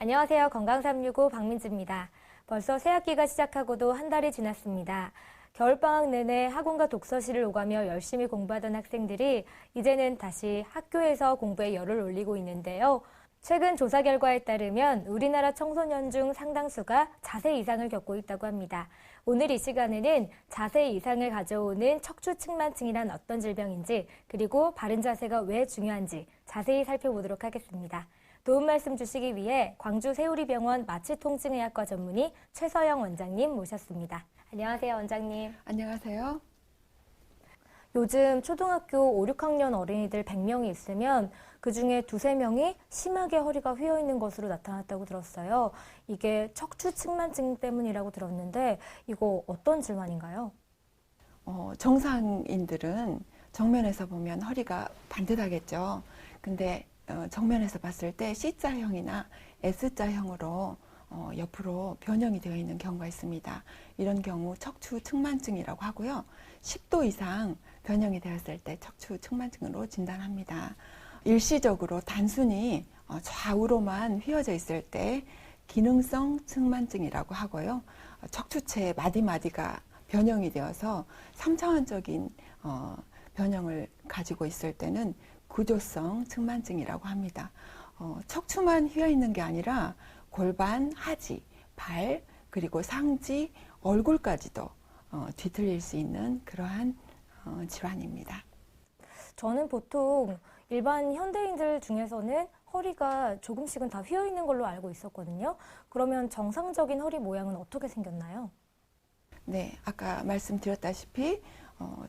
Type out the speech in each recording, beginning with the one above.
안녕하세요. 건강365 박민지입니다. 벌써 새학기가 시작하고도 한 달이 지났습니다. 겨울방학 내내 학원과 독서실을 오가며 열심히 공부하던 학생들이 이제는 다시 학교에서 공부에 열을 올리고 있는데요. 최근 조사 결과에 따르면 우리나라 청소년 중 상당수가 자세 이상을 겪고 있다고 합니다. 오늘 이 시간에는 자세 이상을 가져오는 척추측만증이란 어떤 질병인지, 그리고 바른 자세가 왜 중요한지 자세히 살펴보도록 하겠습니다. 도움 말씀 주시기 위해 광주 세우리병원 마취통증의학과 전문의 최서영 원장님 모셨습니다. 안녕하세요, 원장님. 안녕하세요. 요즘 초등학교 5, 6학년 어린이들 100명이 있으면 그중에 2~3명이 심하게 허리가 휘어 있는 것으로 나타났다고 들었어요. 이게 척추측만증 때문이라고 들었는데 이거 어떤 질환인가요? 정상인들은 정면에서 보면 허리가 반듯하겠죠. 근데 정면에서 봤을 때 C자형이나 S자형으로 옆으로 변형이 되어 있는 경우가 있습니다. 이런 경우 척추측만증이라고 하고요. 10도 이상 변형이 되었을 때 척추측만증으로 진단합니다. 일시적으로 단순히 좌우로만 휘어져 있을 때 기능성 측만증이라고 하고요. 척추체 마디마디가 변형이 되어서 3차원적인 변형을 가지고 있을 때는 구조성 측만증이라고 합니다. 척추만 휘어 있는 게 아니라 골반, 하지, 발, 그리고 상지, 얼굴까지도 뒤틀릴 수 있는 그러한 질환입니다. 저는 보통 일반 현대인들 중에서는 허리가 조금씩은 다 휘어 있는 걸로 알고 있었거든요. 그러면 정상적인 허리 모양은 어떻게 생겼나요? 네, 아까 말씀드렸다시피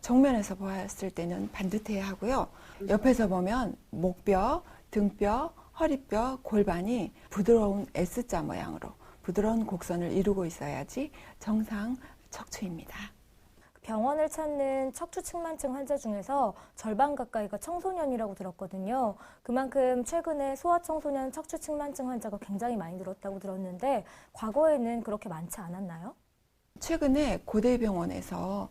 정면에서 보았을 때는 반듯해야 하고요. 옆에서 보면 목뼈, 등뼈, 허리뼈, 골반이 부드러운 S자 모양으로 부드러운 곡선을 이루고 있어야지 정상 척추입니다. 병원을 찾는 척추측만증 환자 중에서 절반 가까이가 청소년이라고 들었거든요. 그만큼 최근에 소아청소년 척추측만증 환자가 굉장히 많이 늘었다고 들었는데 과거에는 그렇게 많지 않았나요? 최근에 고대병원에서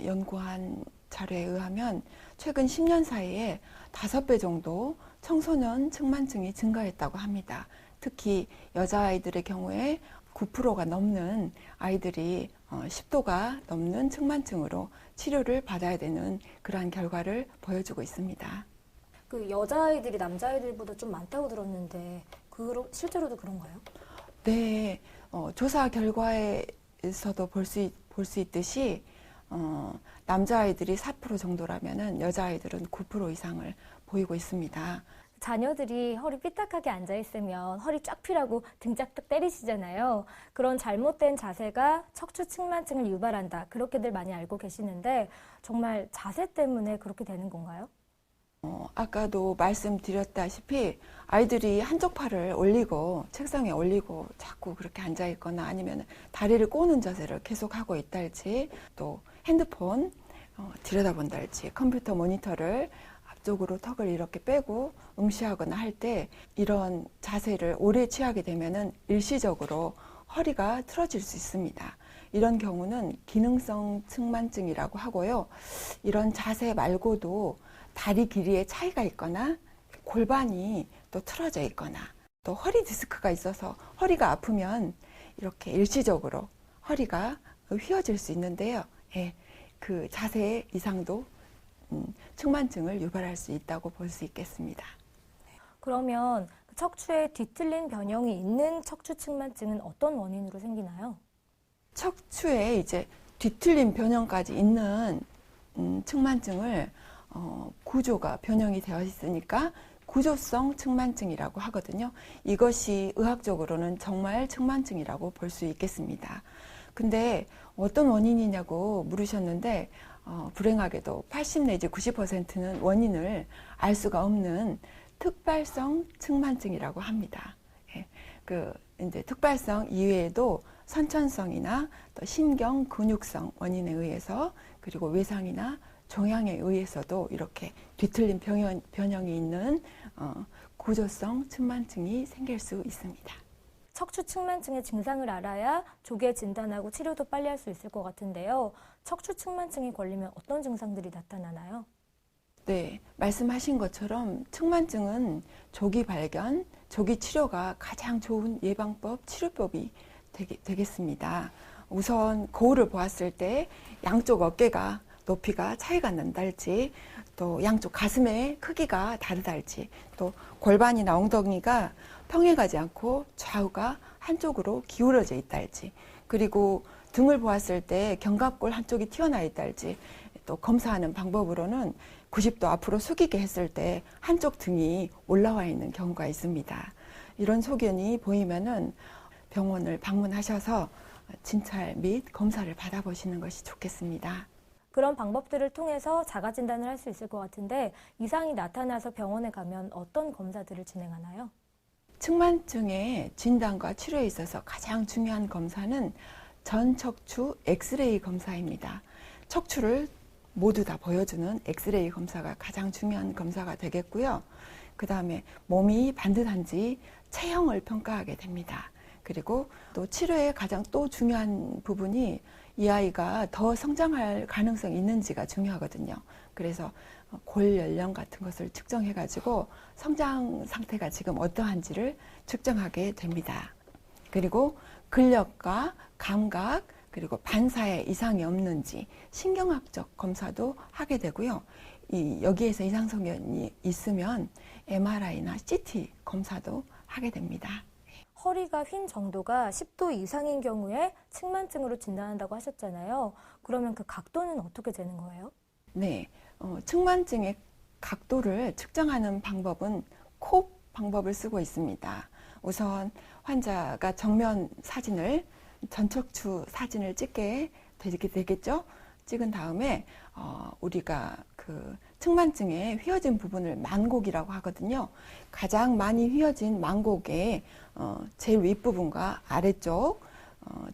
연구한 자료에 의하면 최근 10년 사이에 5배 정도 청소년 측만증이 증가했다고 합니다. 특히 여자아이들의 경우에 9%가 넘는 아이들이 10도가 넘는 측만증으로 치료를 받아야 되는 그러한 결과를 보여주고 있습니다. 그 여자아이들이 남자아이들보다 좀 많다고 들었는데 실제로도 그런가요? 네, 조사 결과에서도 볼 수 있듯이 남자아이들이 4% 정도라면은 여자아이들은 9% 이상을 보이고 있습니다. 자녀들이 허리 삐딱하게 앉아있으면 허리 쫙 펴라고 등 짝딱 때리시잖아요. 그런 잘못된 자세가 척추측만증을 유발한다. 그렇게들 많이 알고 계시는데 정말 자세 때문에 그렇게 되는 건가요? 아까도 말씀드렸다시피 아이들이 한쪽 팔을 올리고 책상에 올리고 자꾸 그렇게 앉아있거나 아니면 다리를 꼬는 자세를 계속하고 있달지, 또 핸드폰 들여다본달지, 컴퓨터 모니터를 앞쪽으로 턱을 이렇게 빼고 응시하거나 할 때 이런 자세를 오래 취하게 되면은 일시적으로 허리가 틀어질 수 있습니다. 이런 경우는 기능성 측만증이라고 하고요. 이런 자세 말고도 다리 길이에 차이가 있거나 골반이 또 틀어져 있거나 또 허리 디스크가 있어서 허리가 아프면 이렇게 일시적으로 허리가 휘어질 수 있는데요. 예, 그 자세 이상도 측만증을 유발할 수 있다고 볼 수 있겠습니다. 그러면 척추에 뒤틀린 변형이 있는 척추측만증은 어떤 원인으로 생기나요? 척추에 이제 뒤틀린 변형까지 있는 측만증을 구조가 변형이 되어 있으니까 구조성 측만증이라고 하거든요. 이것이 의학적으로는 정말 측만증이라고 볼 수 있겠습니다. 근데 어떤 원인이냐고 물으셨는데 불행하게도 80 내지 90%는 원인을 알 수가 없는 특발성 측만증이라고 합니다. 예, 이제 특발성 이외에도 선천성이나 또 신경 근육성 원인에 의해서, 그리고 외상이나 종양에 의해서도 이렇게 뒤틀린 변형이 있는 구조성 측만증이 생길 수 있습니다. 척추측만증의 증상을 알아야 조기에 진단하고 치료도 빨리 할 수 있을 것 같은데요. 척추측만증이 걸리면 어떤 증상들이 나타나나요? 네, 말씀하신 것처럼 측만증은 조기 발견, 조기 치료가 가장 좋은 예방법, 치료법이 되겠습니다. 우선 거울을 보았을 때 양쪽 어깨가 높이가 차이가 난달지, 또 양쪽 가슴의 크기가 다르달지, 또 골반이나 엉덩이가 평행하지 않고 좌우가 한쪽으로 기울어져 있달지, 그리고 등을 보았을 때 견갑골 한쪽이 튀어나와 있달지, 또 검사하는 방법으로는 90도 앞으로 숙이게 했을 때 한쪽 등이 올라와 있는 경우가 있습니다. 이런 소견이 보이면은 병원을 방문하셔서 진찰 및 검사를 받아보시는 것이 좋겠습니다. 그런 방법들을 통해서 자가 진단을 할 수 있을 것 같은데 이상이 나타나서 병원에 가면 어떤 검사들을 진행하나요? 측만증의 진단과 치료에 있어서 가장 중요한 검사는 전척추 엑스레이 검사입니다. 척추를 모두 다 보여주는 엑스레이 검사가 가장 중요한 검사가 되겠고요. 그 다음에 몸이 반듯한지 체형을 평가하게 됩니다. 그리고 또 치료의 가장 또 중요한 부분이 이 아이가 더 성장할 가능성이 있는지가 중요하거든요. 그래서 골 연령 같은 것을 측정해가지고 성장 상태가 지금 어떠한지를 측정하게 됩니다. 그리고 근력과 감각, 그리고 반사에 이상이 없는지 신경학적 검사도 하게 되고요. 여기에서 이상 소견이 있으면 MRI나 CT 검사도 하게 됩니다. 허리가 휜 정도가 10도 이상인 경우에 측만증으로 진단한다고 하셨잖아요. 그러면 그 각도는 어떻게 되는 거예요? 네, 측만증의 각도를 측정하는 방법은 콥 방법을 쓰고 있습니다. 우선 환자가 정면 사진을, 전척추 사진을 찍게 되겠죠? 찍은 다음에 우리가 그 측만증의 휘어진 부분을 만곡이라고 하거든요. 가장 많이 휘어진 만곡의 제일 윗부분과 아래쪽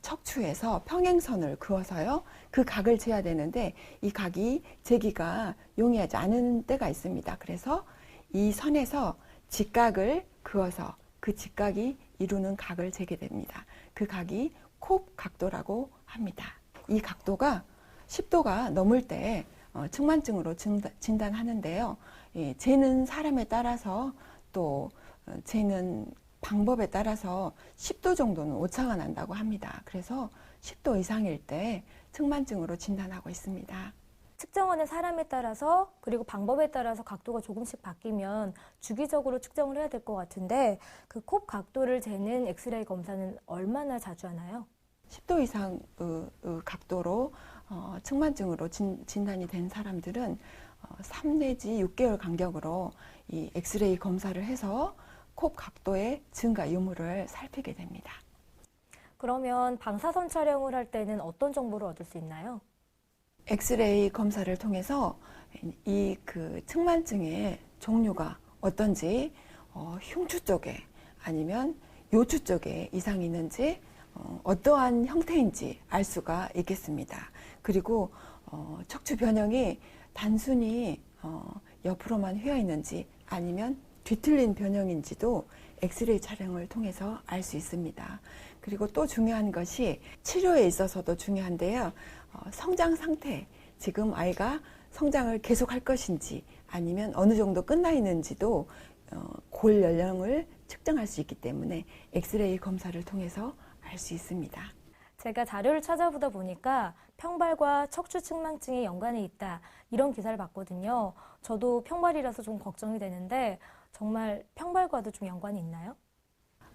척추에서 평행선을 그어서요. 그 각을 재야 되는데 이 각이 재기가 용이하지 않은 때가 있습니다. 그래서 이 선에서 직각을 그어서 그 직각이 이루는 각을 재게 됩니다. 그 각이 콥 각도라고 합니다. 이 각도가 10도가 넘을 때 측만증으로 진단하는데요. 재는 사람에 따라서 또 재는 방법에 따라서 10도 정도는 오차가 난다고 합니다. 그래서 10도 이상일 때 측만증으로 진단하고 있습니다. 측정하는 사람에 따라서 그리고 방법에 따라서 각도가 조금씩 바뀌면 주기적으로 측정을 해야 될 것 같은데 그 콥 각도를 재는 엑스레이 검사는 얼마나 자주 하나요? 10도 이상 각도로 측만증으로 진단이 된 사람들은 3 내지 6개월 간격으로 이 엑스레이 검사를 해서 콥 각도의 증가 유무를 살피게 됩니다. 그러면 방사선 촬영을 할 때는 어떤 정보를 얻을 수 있나요? 엑스레이 검사를 통해서 이 그 측만증의 종류가 어떤지, 흉추 쪽에 아니면 요추 쪽에 이상이 있는지, 어떠한 형태인지 알 수가 있겠습니다. 그리고 척추 변형이 단순히 옆으로만 휘어 있는지 아니면 뒤틀린 변형인지도 엑스레이 촬영을 통해서 알 수 있습니다. 그리고 또 중요한 것이 치료에 있어서도 중요한데요. 성장 상태, 지금 아이가 성장을 계속할 것인지 아니면 어느 정도 끝나 있는지도 골 연령을 측정할 수 있기 때문에 엑스레이 검사를 통해서 알 수 있습니다. 제가 자료를 찾아보다 보니까 평발과 척추 측만증이 연관이 있다 이런 기사를 봤거든요. 저도 평발이라서 좀 걱정이 되는데 정말 평발과도 좀 연관이 있나요?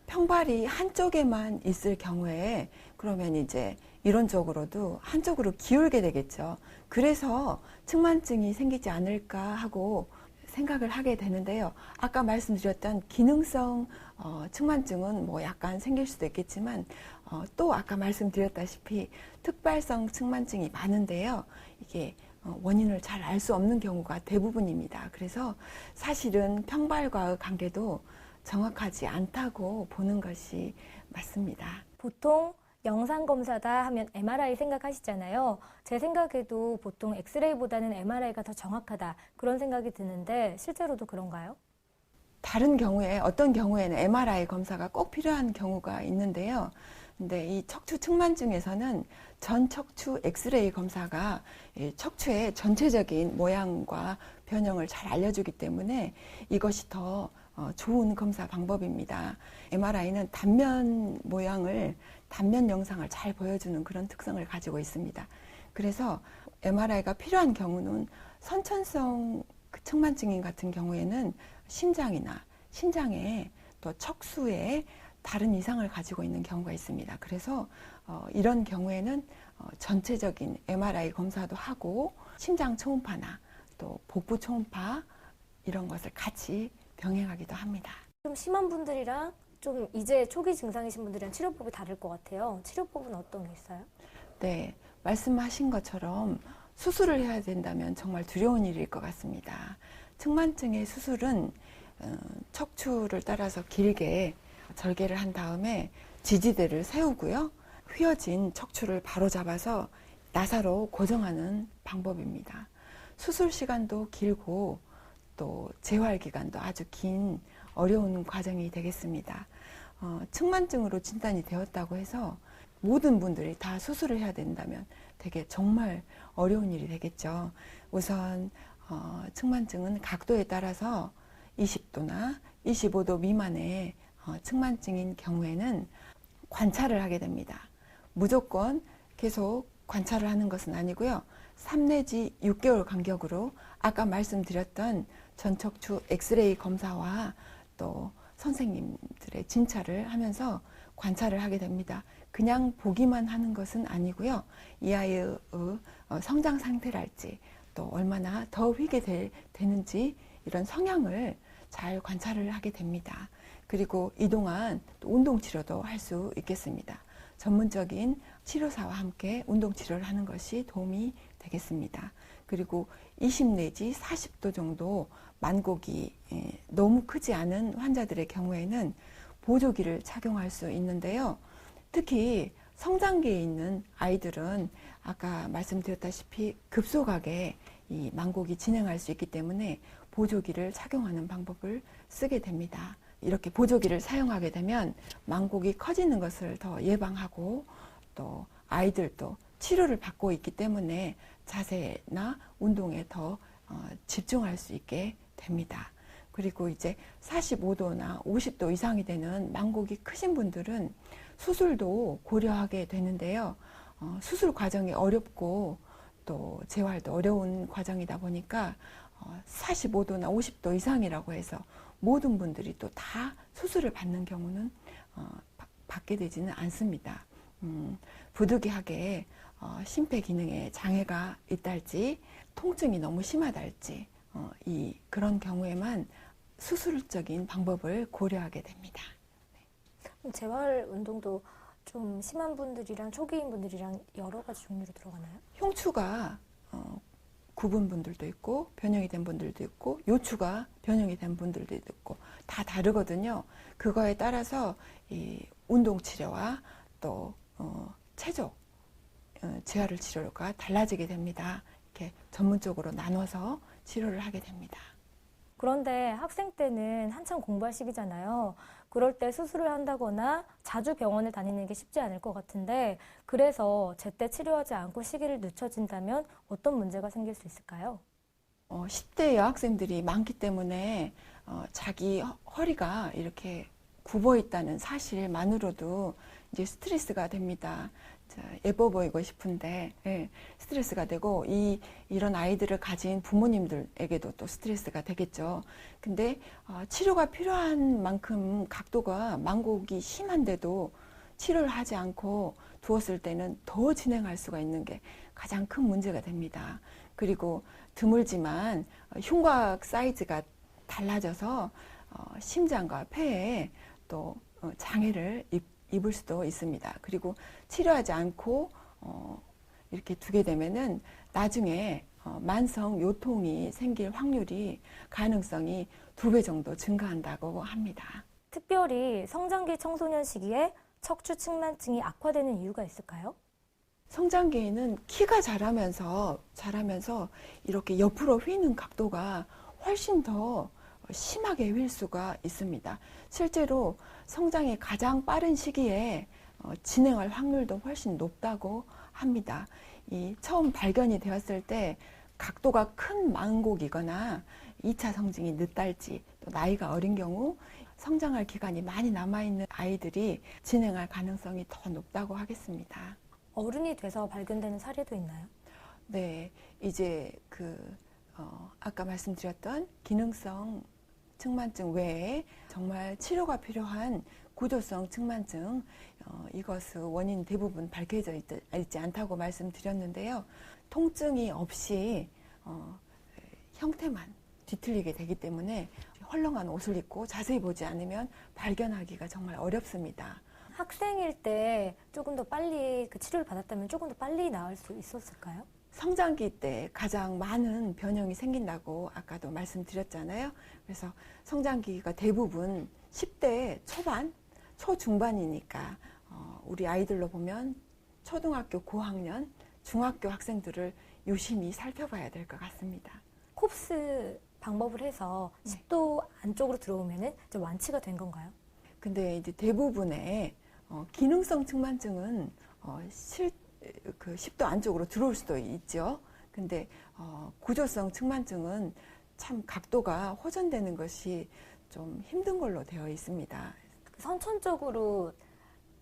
평발이 한쪽에만 있을 경우에 그러면 이제 이론적으로도 한쪽으로 기울게 되겠죠. 그래서 측만증이 생기지 않을까 하고 생각을 하게 되는데요. 아까 말씀드렸던 기능성 측만증은 뭐 약간 생길 수도 있겠지만 또 아까 말씀드렸다시피 특발성 측만증이 많은데요. 이게 원인을 잘 알 수 없는 경우가 대부분입니다. 그래서 사실은 평발과의 관계도 정확하지 않다고 보는 것이 맞습니다. 보통 영상검사다 하면 MRI 생각하시잖아요. 제 생각에도 보통 엑스레이보다는 MRI가 더 정확하다 그런 생각이 드는데 실제로도 그런가요? 다른 경우에 어떤 경우에는 MRI 검사가 꼭 필요한 경우가 있는데요. 근데 이 척추 측만증에서는 전 척추 엑스레이 검사가 척추의 전체적인 모양과 변형을 잘 알려주기 때문에 이것이 더 좋은 검사 방법입니다. MRI는 단면 모양을, 단면 영상을 잘 보여주는 그런 특성을 가지고 있습니다. 그래서 MRI가 필요한 경우는 선천성 측만증인 같은 경우에는 심장이나 신장에 또 척수에 다른 이상을 가지고 있는 경우가 있습니다. 그래서 이런 경우에는 전체적인 MRI 검사도 하고 심장 초음파나 또 복부 초음파 이런 것을 같이 병행하기도 합니다. 좀 심한 분들이랑 좀 이제 초기 증상이신 분들이랑 치료법이 다를 것 같아요. 치료법은 어떤 게 있어요? 네, 말씀하신 것처럼 수술을 해야 된다면 정말 두려운 일일 것 같습니다. 측만증의 수술은 척추를 따라서 길게 절개를 한 다음에 지지대를 세우고요. 휘어진 척추를 바로 잡아서 나사로 고정하는 방법입니다. 수술 시간도 길고 또 재활 기간도 아주 긴 어려운 과정이 되겠습니다. 측만증으로 진단이 되었다고 해서 모든 분들이 다 수술을 해야 된다면 되게 정말 어려운 일이 되겠죠. 우선 측만증은 각도에 따라서 20도나 25도 미만의 측만증인 경우에는 관찰을 하게 됩니다. 무조건 계속 관찰을 하는 것은 아니고요. 3 내지 6개월 간격으로 아까 말씀드렸던 전척추 엑스레이 검사와 또 선생님들의 진찰을 하면서 관찰을 하게 됩니다. 그냥 보기만 하는 것은 아니고요. 이 아이의 성장 상태랄지 또 얼마나 더 휘게 되는지 이런 성향을 잘 관찰을 하게 됩니다. 그리고 이동안 또 운동 치료도 할 수 있겠습니다. 전문적인 치료사와 함께 운동 치료를 하는 것이 도움이 되겠습니다. 그리고 20 내지 40도 정도 만곡이 너무 크지 않은 환자들의 경우에는 보조기를 착용할 수 있는데요. 특히 성장기에 있는 아이들은 아까 말씀드렸다시피 급속하게 이 만곡이 진행할 수 있기 때문에 보조기를 착용하는 방법을 쓰게 됩니다. 이렇게 보조기를 사용하게 되면 만곡이 커지는 것을 더 예방하고 또 아이들도 치료를 받고 있기 때문에 자세나 운동에 더 집중할 수 있게 됩니다. 그리고 이제 45도나 50도 이상이 되는 만곡이 크신 분들은 수술도 고려하게 되는데요. 수술 과정이 어렵고 또 재활도 어려운 과정이다 보니까 45도나 50도 이상이라고 해서 모든 분들이 또 다 수술을 받는 경우는 받게 되지는 않습니다. 부득이하게 심폐기능에 장애가 있달지 통증이 너무 심하달지 그런 경우에만 수술적인 방법을 고려하게 됩니다. 재활 운동도 좀 심한 분들이랑 초기인 분들이랑 여러 가지 종류로 들어가나요? 흉추가 굽은 분들도 있고 변형이 된 분들도 있고 요추가 변형이 된 분들도 있고 다 다르거든요. 그거에 따라서 이 운동 치료와 또 체조 재활 치료가 달라지게 됩니다. 이렇게 전문적으로 나눠서 치료를 하게 됩니다. 그런데 학생 때는 한참 공부할 시기잖아요. 그럴 때 수술을 한다거나 자주 병원을 다니는 게 쉽지 않을 것 같은데 그래서 제때 치료하지 않고 시기를 늦춰진다면 어떤 문제가 생길 수 있을까요? 10대 여학생들이 많기 때문에 자기 허리가 이렇게 굽어 있다는 사실만으로도 이제 스트레스가 됩니다. 예뻐 보이고 싶은데 스트레스가 되고 이런 아이들을 가진 부모님들에게도 또 스트레스가 되겠죠. 근데 치료가 필요한 만큼 각도가 만곡이 심한데도 치료를 하지 않고 두었을 때는 더 진행할 수가 있는 게 가장 큰 문제가 됩니다. 그리고 드물지만 흉곽 사이즈가 달라져서 심장과 폐에 또 장애를 입을 수도 있습니다. 그리고 치료하지 않고 이렇게 두게 되면은 나중에 만성 요통이 생길 확률이 가능성이 2배 정도 증가한다고 합니다. 특별히 성장기 청소년 시기에 척추 측만증이 악화되는 이유가 있을까요? 성장기에는 키가 자라면서 이렇게 옆으로 휘는 각도가 훨씬 더 심하게 휠 수가 있습니다. 실제로 성장이 가장 빠른 시기에 진행할 확률도 훨씬 높다고 합니다. 이 처음 발견이 되었을 때 각도가 큰 망곡이거나 2차 성징이 늦달지 또 나이가 어린 경우 성장할 기간이 많이 남아있는 아이들이 진행할 가능성이 더 높다고 하겠습니다. 어른이 돼서 발견되는 사례도 있나요? 네, 이제 아까 말씀드렸던 기능성 측만증 외에 정말 치료가 필요한 구조성 측만증, 이것의 원인 대부분 밝혀져 있지 않다고 말씀드렸는데요. 통증이 없이 형태만 뒤틀리게 되기 때문에 헐렁한 옷을 입고 자세히 보지 않으면 발견하기가 정말 어렵습니다. 학생일 때 조금 더 빨리 그 치료를 받았다면 조금 더 빨리 나을 수 있었을까요? 성장기 때 가장 많은 변형이 생긴다고 아까도 말씀드렸잖아요. 그래서 성장기가 대부분 10대 초반, 초중반이니까 우리 아이들로 보면 초등학교 고학년, 중학교 학생들을 유심히 살펴봐야 될 것 같습니다. 콥스 방법을 해서 10도 안쪽으로 들어오면은 이제 완치가 된 건가요? 근데 이제 대부분의 기능성 측만증은 10도 안쪽으로 들어올 수도 있죠. 근데 구조성 측만증은 참 각도가 호전되는 것이 좀 힘든 걸로 되어 있습니다. 선천적으로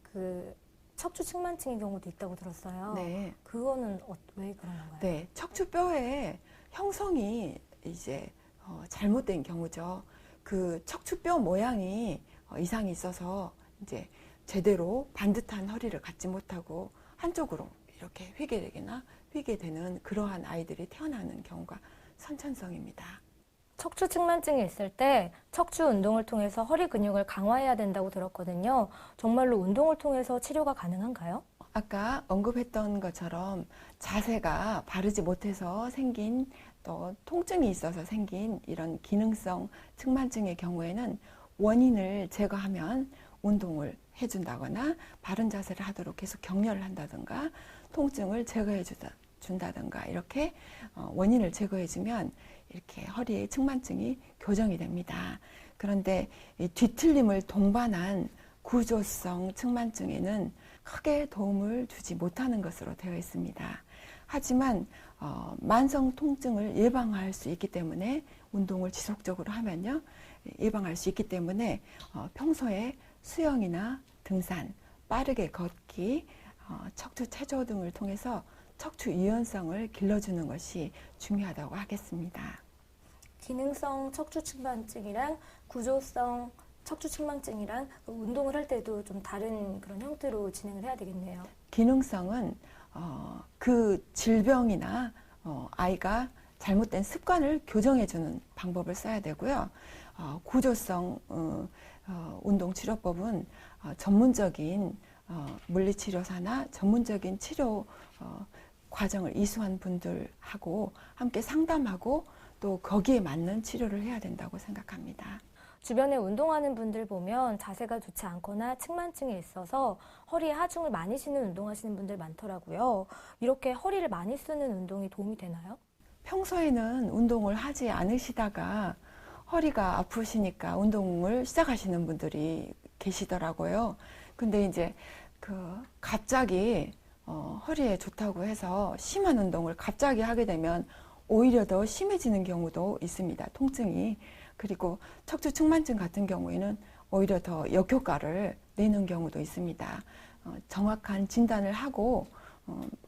그 척추 측만증의 경우도 있다고 들었어요. 네. 그거는 왜 그런 건가요? 네, 척추뼈의 형성이 이제 잘못된 경우죠. 그 척추뼈 모양이 이상이 있어서 이제 제대로 반듯한 허리를 갖지 못하고 한쪽으로 이렇게 휘게 되는 그러한 아이들이 태어나는 경우가 선천성입니다. 척추 측만증이 있을 때 척추 운동을 통해서 허리 근육을 강화해야 된다고 들었거든요. 정말로 운동을 통해서 치료가 가능한가요? 아까 언급했던 것처럼 자세가 바르지 못해서 생긴 또 통증이 있어서 생긴 이런 기능성 측만증의 경우에는 원인을 제거하면 운동을 해준다거나 바른 자세를 하도록 계속 격려를 한다든가 통증을 제거해 준다든가 이렇게 원인을 제거해주면 이렇게 허리의 측만증이 교정이 됩니다. 그런데 이 뒤틀림을 동반한 구조성 측만증에는 크게 도움을 주지 못하는 것으로 되어 있습니다. 하지만 만성 통증을 예방할 수 있기 때문에 운동을 지속적으로 하면요 예방할 수 있기 때문에 평소에 수영이나 등산, 빠르게 걷기, 척추 체조 등을 통해서 척추 유연성을 길러주는 것이 중요하다고 하겠습니다. 기능성 척추 측만증이랑 구조성 척추 측만증이랑 운동을 할 때도 좀 다른 그런 형태로 진행을 해야 되겠네요. 기능성은 그 질병이나 아이가 잘못된 습관을 교정해주는 방법을 써야 되고요. 구조성 운동치료법은 전문적인 물리치료사나 전문적인 치료 과정을 이수한 분들하고 함께 상담하고 또 거기에 맞는 치료를 해야 된다고 생각합니다. 주변에 운동하는 분들 보면 자세가 좋지 않거나 측만증이 있어서 허리에 하중을 많이 쉬는 운동하시는 분들 많더라고요. 이렇게 허리를 많이 쓰는 운동이 도움이 되나요? 평소에는 운동을 하지 않으시다가 허리가 아프시니까 운동을 시작하시는 분들이 계시더라고요. 근데 이제 갑자기 허리에 좋다고 해서 심한 운동을 갑자기 하게 되면 오히려 더 심해지는 경우도 있습니다. 통증이. 그리고 척추 측만증 같은 경우에는 오히려 더 역효과를 내는 경우도 있습니다. 정확한 진단을 하고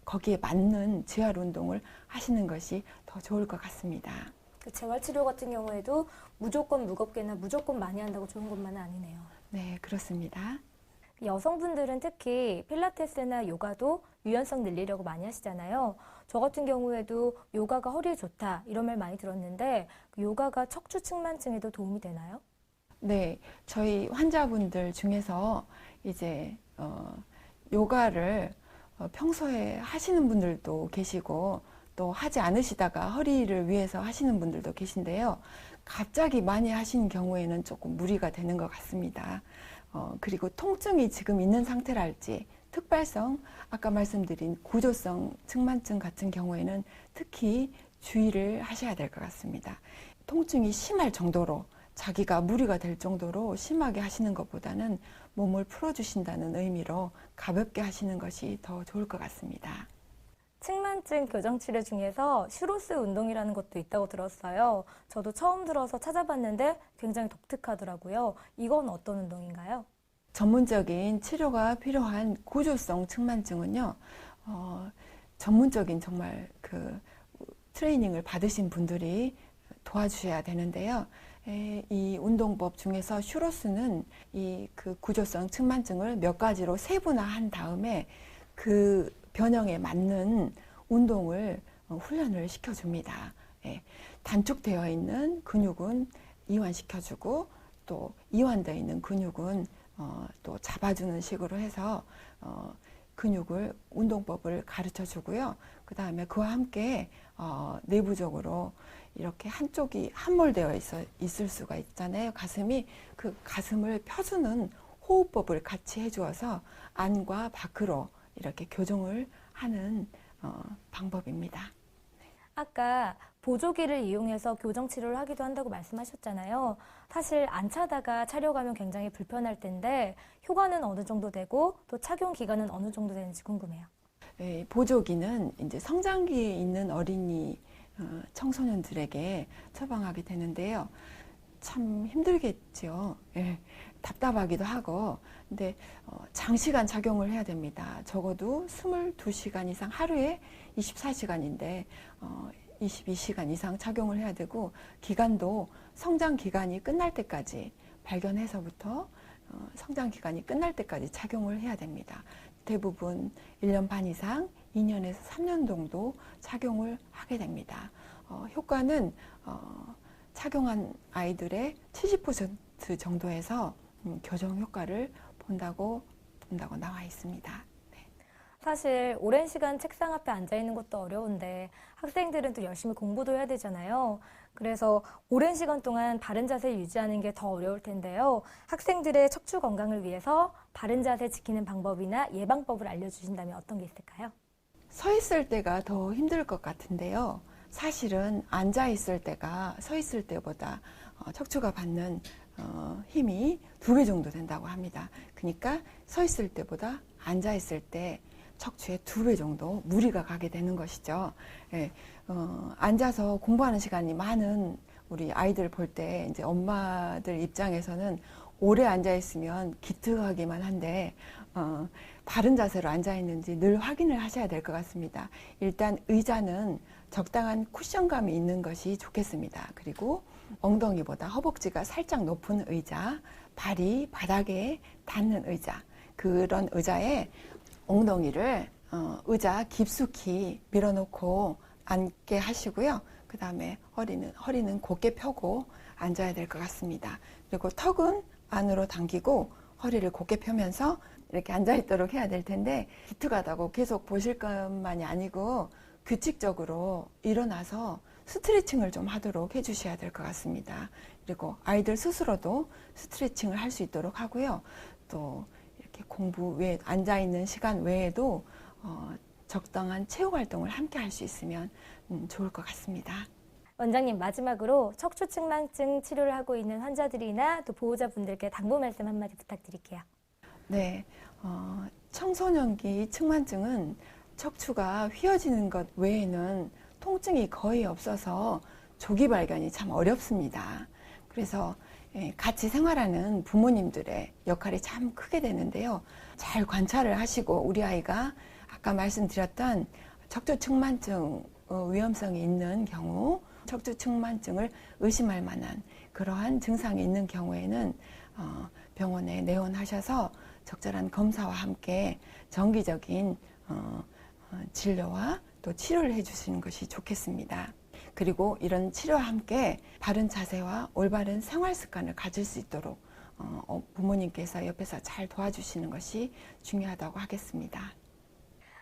거기에 맞는 재활 운동을 하시는 것이 더 좋을 것 같습니다. 그 재활치료 같은 경우에도 무조건 무겁게나 무조건 많이 한다고 좋은 것만은 아니네요. 네, 그렇습니다. 여성분들은 특히 필라테스나 요가도 유연성 늘리려고 많이 하시잖아요. 저 같은 경우에도 요가가 허리에 좋다 이런 말 많이 들었는데 요가가 척추 측만증에도 도움이 되나요? 네, 저희 환자분들 중에서 이제 요가를 평소에 하시는 분들도 계시고 또 하지 않으시다가 허리를 위해서 하시는 분들도 계신데요. 갑자기 많이 하시는 경우에는 조금 무리가 되는 것 같습니다. 그리고 통증이 지금 있는 상태랄지 특발성, 아까 말씀드린 구조성 측만증 같은 경우에는 특히 주의를 하셔야 될 것 같습니다. 통증이 심할 정도로 자기가 무리가 될 정도로 심하게 하시는 것보다는 몸을 풀어주신다는 의미로 가볍게 하시는 것이 더 좋을 것 같습니다. 측만증 교정치료 중에서 슈로스 운동이라는 것도 있다고 들었어요. 저도 처음 들어서 찾아봤는데 굉장히 독특하더라고요. 이건 어떤 운동인가요? 전문적인 치료가 필요한 구조성 측만증은요, 전문적인 정말 그 트레이닝을 받으신 분들이 도와주셔야 되는데요. 이 운동법 중에서 슈로스는 이 그 구조성 측만증을 몇 가지로 세분화한 다음에 그 변형에 맞는 운동을 훈련을 시켜줍니다. 단축되어 있는 근육은 이완시켜주고 또 이완되어 있는 근육은 또 잡아주는 식으로 해서 근육을 운동법을 가르쳐 주고요. 그 다음에 그와 함께 내부적으로 이렇게 한쪽이 함몰되어 있을 수가 있잖아요. 가슴이 그 가슴을 펴주는 호흡법을 같이 해주어서 안과 밖으로 이렇게 교정을 하는 방법입니다. 아까 보조기를 이용해서 교정 치료를 하기도 한다고 말씀하셨잖아요. 사실 안 차다가 차려가면 굉장히 불편할 텐데 효과는 어느 정도 되고 또 착용 기간은 어느 정도 되는지 궁금해요. 보조기는 이제 성장기에 있는 어린이 청소년들에게 처방하게 되는데요. 참 힘들겠죠. 답답하기도 하고. 근데 장시간 착용을 해야 됩니다. 적어도 22시간 이상, 하루에 24시간인데 22시간 이상 착용을 해야 되고, 기간도 성장 기간이 끝날 때까지, 발견해서부터 성장 기간이 끝날 때까지 착용을 해야 됩니다. 대부분 1년 반 이상, 2년에서 3년 정도 착용을 하게 됩니다. 효과는 착용한 아이들의 70% 정도에서 교정 효과를 본다고 나와 있습니다. 사실 오랜 시간 책상 앞에 앉아 있는 것도 어려운데 학생들은 또 열심히 공부도 해야 되잖아요. 그래서 오랜 시간 동안 바른 자세를 유지하는 게 더 어려울 텐데요. 학생들의 척추 건강을 위해서 바른 자세 지키는 방법이나 예방법을 알려주신다면 어떤 게 있을까요? 서 있을 때가 더 힘들 것 같은데요. 사실은 앉아 있을 때가 서 있을 때보다 척추가 받는 힘이 2배 정도 된다고 합니다. 그러니까 서 있을 때보다 앉아 있을 때 척추에 2배 정도 무리가 가게 되는 것이죠. 앉아서 공부하는 시간이 많은 우리 아이들 볼 때 이제 엄마들 입장에서는 오래 앉아 있으면 기특하기만 한데 바른 자세로 앉아 있는지 늘 확인을 하셔야 될 것 같습니다. 일단 의자는 적당한 쿠션감이 있는 것이 좋겠습니다. 그리고 엉덩이보다 허벅지가 살짝 높은 의자, 발이 바닥에 닿는 의자, 그런 의자에 엉덩이를 의자 깊숙이 밀어놓고 앉게 하시고요. 그 다음에 허리는 곧게 펴고 앉아야 될 것 같습니다. 그리고 턱은 안으로 당기고 허리를 곧게 펴면서 이렇게 앉아있도록 해야 될 텐데, 기특하다고 계속 보실 것만이 아니고 규칙적으로 일어나서 스트레칭을 좀 하도록 해주셔야 될 것 같습니다. 그리고 아이들 스스로도 스트레칭을 할 수 있도록 하고요. 또 이렇게 공부 외에 앉아있는 시간 외에도 적당한 체육 활동을 함께 할 수 있으면 좋을 것 같습니다. 원장님, 마지막으로 척추측만증 치료를 하고 있는 환자들이나 또 보호자분들께 당부 말씀 한마디 부탁드릴게요. 네, 청소년기 측만증은 척추가 휘어지는 것 외에는 통증이 거의 없어서 조기 발견이 참 어렵습니다. 그래서 같이 생활하는 부모님들의 역할이 참 크게 되는데요. 잘 관찰을 하시고 우리 아이가 아까 말씀드렸던 척추 측만증 위험성이 있는 경우, 척추 측만증을 의심할 만한 그러한 증상이 있는 경우에는 병원에 내원하셔서 적절한 검사와 함께 정기적인 진료와 또 치료를 해주시는 것이 좋겠습니다. 그리고 이런 치료와 함께 바른 자세와 올바른 생활 습관을 가질 수 있도록 부모님께서 옆에서 잘 도와주시는 것이 중요하다고 하겠습니다.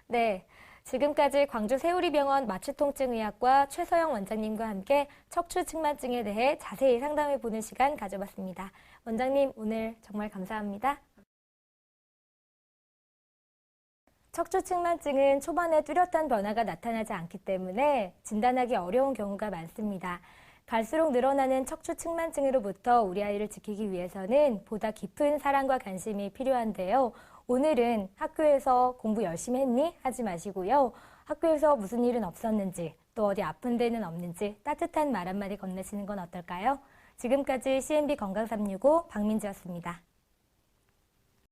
네, 지금까지 광주 세우리병원 마취통증의학과 최서영 원장님과 함께 척추측만증에 대해 자세히 상담해보는 시간 가져봤습니다. 원장님, 오늘 정말 감사합니다. 척추측만증은 초반에 뚜렷한 변화가 나타나지 않기 때문에 진단하기 어려운 경우가 많습니다. 갈수록 늘어나는 척추측만증으로부터 우리 아이를 지키기 위해서는 보다 깊은 사랑과 관심이 필요한데요. 오늘은 학교에서 공부 열심히 했니? 하지 마시고요. 학교에서 무슨 일은 없었는지, 또 어디 아픈 데는 없는지 따뜻한 말 한마디 건네시는 건 어떨까요? 지금까지 CNB 건강365 박민지였습니다.